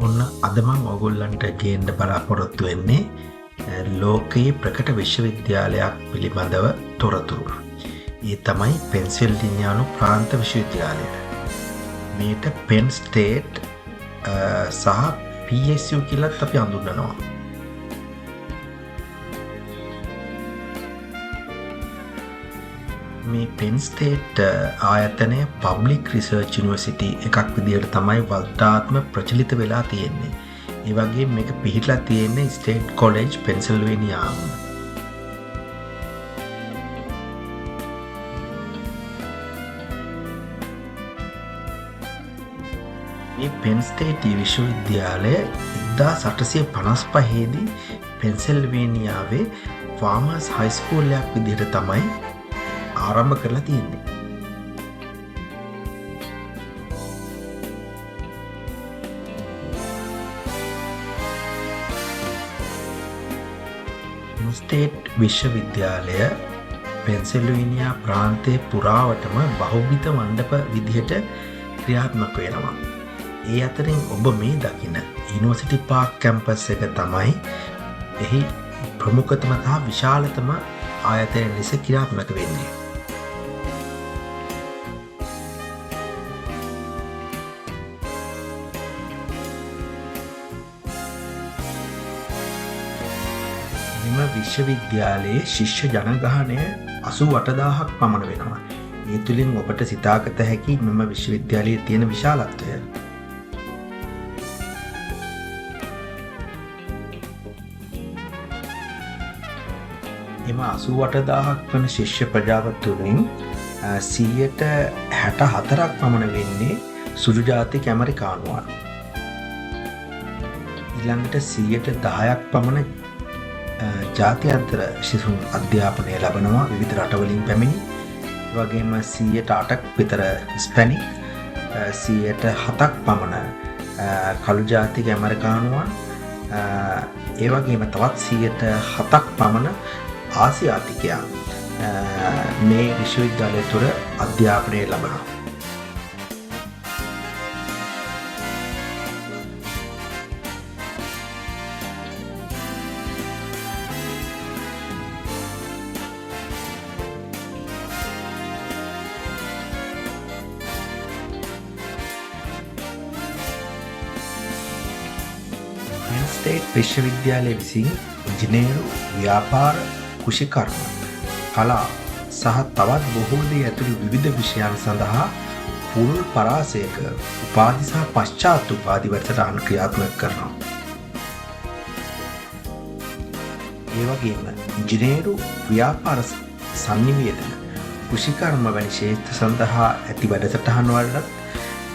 ඔන්න අද මම ඔයගොල්ලන්ට ගේන්න බලාපොරොත්තු වෙන්නේ ලෝකයේ ප්‍රකට විශ්වවිද්‍යාලයක් පිළිබඳව තොරතුරු. ඒ තමයි පෙන්සිල්වේනියානු ප්‍රාන්ත විශ්වවිද්‍යාලය. මේට Penn State සහ PSU කියලාත් අපි හඳුන්වනවා. මේ Penn State ආයතනය පබ්ලික් රිසර්ච් යුනිවර්සිටි එකක් විදිහට තමයි වර්තාත්ම ප්‍රචලිත වෙලා තියෙන්නේ. ඒ වගේම මේක පිහිටලා තියෙන්නේ ස්ටේට් කොලෙජ් පෙන්සිල්වේනියාම. මේ Penn State විශ්වවිද්‍යාලය 1855 දී පෙන්සිල්වේනියාවේ ෆාමර්ස් හයි ස්කූල් එකක් විදිහට තමයි ආරම්භ කරලා තියෙන්නේ. Penn State විශ්වවිද්‍යාලය පෙන්සිල්වේනියා ප්‍රාන්තයේ පුරාවටම බහුවිධ මණ්ඩප විදිහට ක්‍රියාත්මක වෙනවා. ඒ අතරින් ඔබ මේ දකින යුනිවර්සිටි පාක් කැම්පස් එක තමයි එහි ප්‍රමුඛතම සහ විශාලතම ආයතනය ලෙස ක්‍රියාත්මක වෙන්නේ. මෙම විශ්වවිද්‍යාලයේ ශිෂ්‍ය ජනගහනය 88,000ක් පමණ වෙනවා. ඒ තුළින් ඔබට සිතාගත හැකි මෙම විශ්වවිද්‍යාලයේ තියෙන විශාලත්වය. එම 88,000ක් වන ශිෂ්‍ය ප්‍රජාව තුළින් 64%ක් පමණ වෙන්නේ සුදු ජාතික ඇමරිකානුවන්. ඊළඟට 10%ක් පමණ ජාත්‍යන්තර ශිසුන් අධ්‍යාපනය ලබනවා විවිධ රටවලින් පැමිණි. ඒ වගේම 8%ක් විතර ස්පැනික්, 7%ක් පමණ කළු ජාතික ඇමරිකානුවන්, ඒ වගේම තවත් 7%ක් පමණ ආසියාතිකයන් මේ විශ්වවිද්‍යාලය තුළ අධ්‍යාපනය ලබනවා. Penn State විශ්වවිද්‍යාලය විසින් ඉංජිනේරු, ව්‍යාපාර, කෘෂිකර්ම, කලා සහ තවත් බොහෝ දේ ඇතුළු විවිධ විෂයන් සඳහා පුළුල් පරාසයක උපාධි සහ පශ්චාත් උපාධි වැඩසටහන් ක්‍රියාත්මක කරනවා. ඒ වගේම ඉංජිනේරු, ව්‍යාපාර සංනිවේදන, කෘෂිකර්ම වැනි ක්ෂේත්‍ර සඳහා ඇති වැඩසටහන් වලට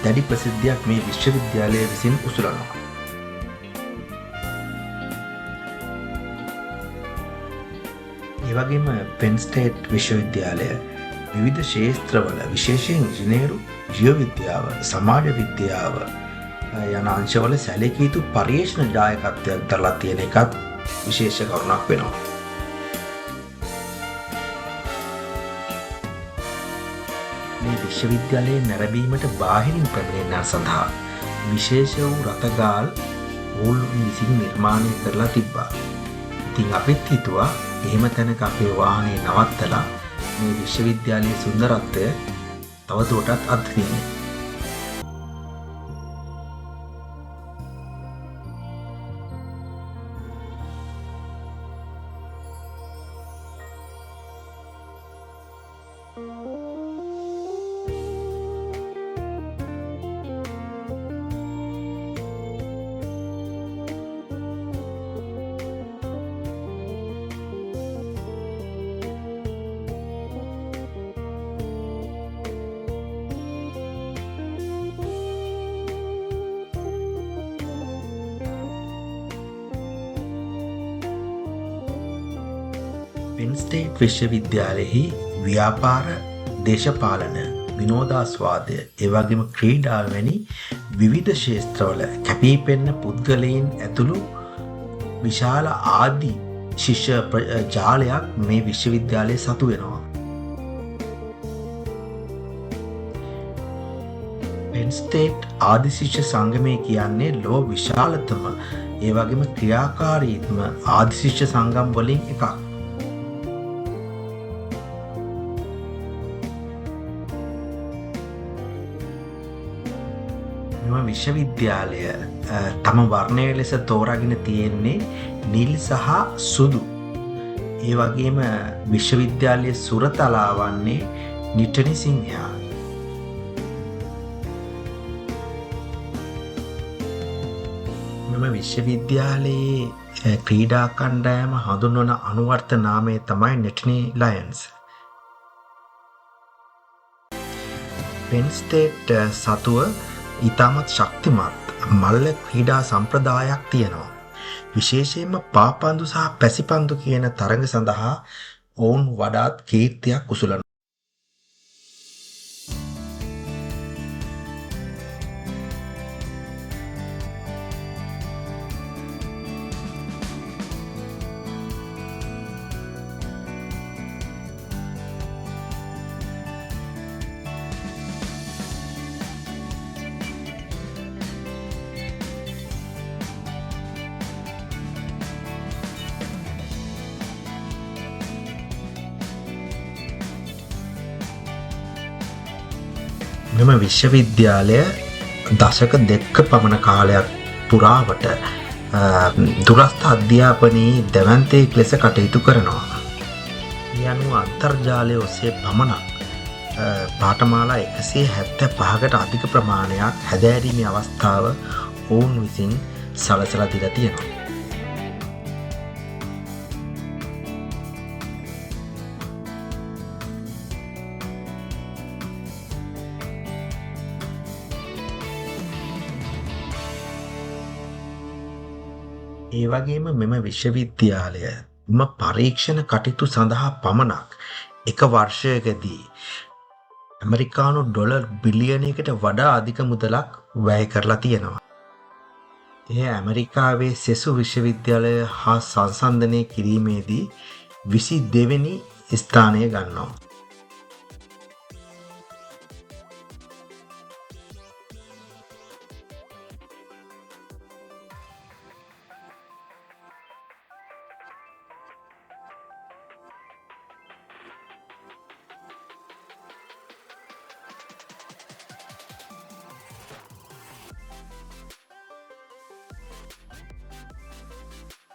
දැඩි ප්‍රසිද්ධියක් මේ විශ්වවිද්‍යාලය විසින් උසුලනවා. ඒ වගේම Penn State විශ්වවිද්‍යාලය විවිධ ක්ෂේත්‍රවල විශේෂයෙන් ඉංජිනේරු, ජීව විද්‍යාව, සමාජ විද්‍යාව යන අංශවල සැලකිය යුතු පර්යේෂණ දායකත්වයක් දරලා තියෙන එකත් විශේෂ කරුණක් වෙනවා. මේ විශ්වවිද්‍යාලයේ නැරඹීමට බාහිරින් පැමිණෙන්නන් සඳහා විශේෂ වූ රථගාල් ඕල්ලුන් විසින් නිර්මාණය කරලා තිබ්බා. ඉතින් අපිත් හිතුවා එහෙම තැනක අපේ වාහනේ නවත්තලා මේ විශ්වවිද්‍යාලයේ සුන්දරත්වය තවදුරටත් අත්විඳින්න. Penn State විශ්වවිද්‍යාලයෙහි ව්‍යාපාර, දේශපාලන, විනෝදාස්වාදය, ඒ වගේම ක්‍රීඩා වැනි විවිධ ක්ෂේත්‍රවල කැපී පෙනෙන පුද්ගලයන් ඇතුළු විශාල ආදි ශිෂ්‍ය ජාලයක් මේ විශ්වවිද්‍යාලයේ සතු වෙනවා. පෙන් ස්ටේට් ආදිශිෂ්‍ය සංගමය කියන්නේ ලොව විශාලතම ඒ වගේම ක්‍රියාකාරීත්ම ආදිශිෂ්‍ය සංගම් වලින් එකක්. මෙම විශ්වවිද්‍යාලය තම වර්ණය ලෙස තෝරාගෙන තියෙන්නේ නිල් සහ සුදු. ඒ වගේම විශ්වවිද්‍යාලයේ සුරතලා වන්නේ නිට්ටනි සිංහයා. මෙම විශ්වවිද්‍යාලයේ ක්‍රීඩා කණ්ඩායම හඳුන්වන අනුවර්ත නාමය තමයි Nittany Lions. Penn State සතුව ඉතාමත් ශක්තිමත් මල්ල ක්‍රීඩා සම්ප්‍රදායක් තියෙනවා. විශේෂයෙන්ම පාපන්දු සහ පැසිපන්දු කියන තරඟ සඳහා ඔවුන් වඩාත් කීර්තියක් උසුලනවා. මෙම විශ්වවිද්‍යාලය දශක දෙක පමණ කාලයක් පුරාවට දුරස්ථ අධ්‍යාපනයේ දැවැන්තයෙක් ලෙස කටයුතු කරනවා. ඒ අනුව අන්තර්ජාලය ඔස්සේ පමණක් පාඨමාලා 175කට අධික ප්‍රමාණයක් හැදෑරීමේ අවස්ථාව ඔවුන් විසින් සලසලා දීලා තියෙනවා. ඒ වගේම මෙම විශ්වවිද්‍යාලය පරීක්ෂණ කටයුතු සඳහා පමණක් එක වර්ෂයකදී ඇමරිකානු ඩොලර් බිලියනයකට වඩා අධික මුදලක් වැය කරලා තියෙනවා. එය ඇමරිකාවේ සෙසු විශ්වවිද්‍යාලය හා සංසන්දනය කිරීමේදී 22 වෙනි ස්ථානය ගන්නවා.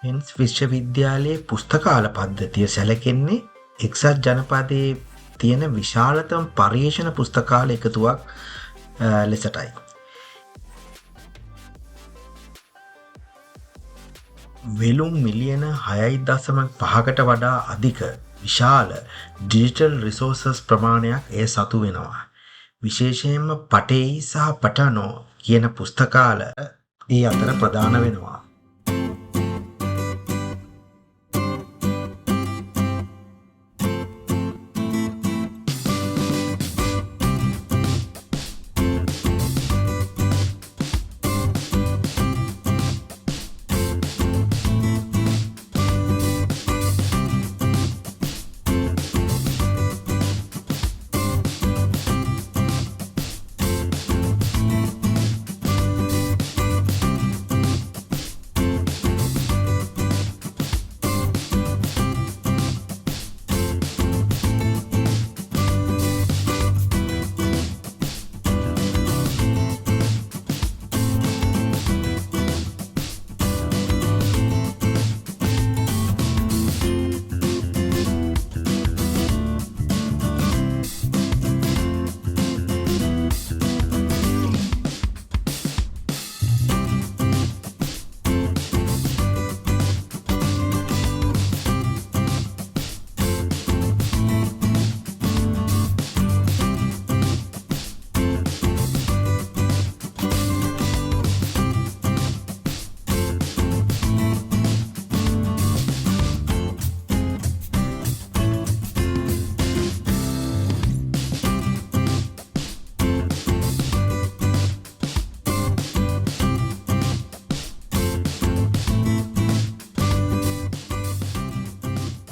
පෙන්ස් විශ්වවිද්‍යාලයේ පුස්තකාල පද්ධතිය සැලකෙන්නේ එක්සත් ජනපදයේ තියෙන විශාලතම පර්යේෂණ පුස්තකාල එකතුවක් ලෙසටයි. වෙළුම් මිලියන 6.5කට වඩා අධික විශාල ඩිජිටල් රිසෝසස් ප්‍රමාණයක් එය සතු වෙනවා. විශේෂයෙන්ම පටේයි සහ පටනෝ කියන පුස්තකාල ඒ අතර ප්‍රධාන වෙනවා.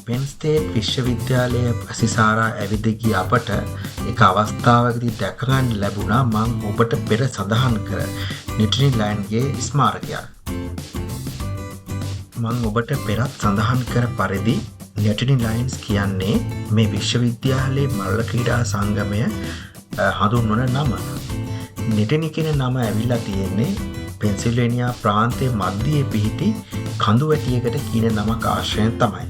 පෙන් ස්ටේට් විශ්වවිද්‍යාලය ප්‍රතිසාරා ඇවිද ගිය අපට එක අවස්ථාවකදී දැක ගන්න ලැබුණා මම ඔබට පෙර සඳහන් කර නිටනි ලයන්ගේ ස්මාරකයක්. මම ඔබට පෙරත් සඳහන් කර පරිදි නිටනි ලයන්ස් කියන්නේ මේ විශ්වවිද්‍යාලයේ මල්ල ක්‍රීඩා සංගමය හඳුන්වන නම. නිටනි කියන නම ඇවිල්ලා තියෙන්නේ පෙන්සිල්වේනියා ප්‍රාන්තයේ මධ්‍යයේ පිහිටි කඳු වැටියකට කියන නමක් ආශ්‍රයෙන් තමයි.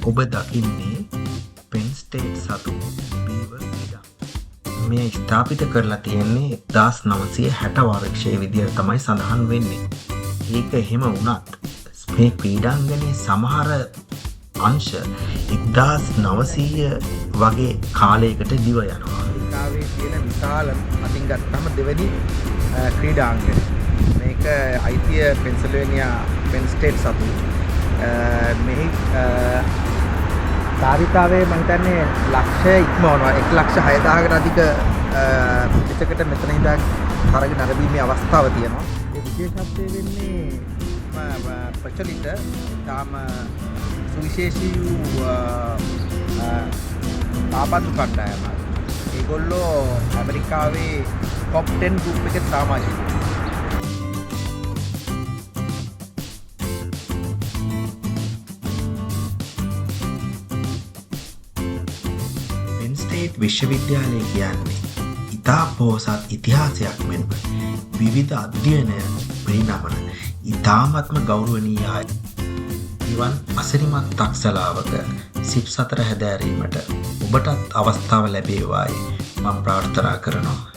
ඔබ දකින්නේ Penn State සතු Beaver Stadium. මේ ස්ථාපිත කරලා තියෙන්නේ 1960 වර්ෂයේ විදියට තමයි සඳහන් වෙන්නේ. ඒක එහෙම වුණත් මේ ක්‍රීඩාංගණයේ සමහර අංශ 1900 වගේ කාලයකට දිව යනවා. අමරිකාවේ තියෙන විශාල අතින් ගත්තම දෙවෙනි ක්‍රීඩාංගණය. මේක අයිතිය පෙන්සිල්වේනියා Penn State සතු. මෙහි ධාරිතාවේ මම හිතන්නේ ලක්ෂය ඉක්මවනවා 1,06,000කට අධික පිටකට මෙතන ඉඳන් තරග නරඹීමේ අවස්ථාව තියෙනවා. ඒ විශේෂත්වය වෙන්නේ ප්‍රචලිත තාම සුවිශේෂී වූ ආපත්තු කණ්ඩායමක්. ඒගොල්ලෝ ඇමරිකාවේ top 10 ගෲප් එකේ සමාජිකයෝ. විශ්වවිද්‍යාලය කියන්නේ ඉතා පොහොසත් ඉතිහාසයක් මෙන්ම විවිධ අධ්‍යයනය පරිණමන ඉතාමත්ම ගෞරවනීයයි. ඉවන් අසිරිමත් තක්සලාවක සිප් සතර හැදෑරීමට ඔබටත් අවස්ථාව ලැබේවායි මම ප්‍රාර්ථනා කරනවා.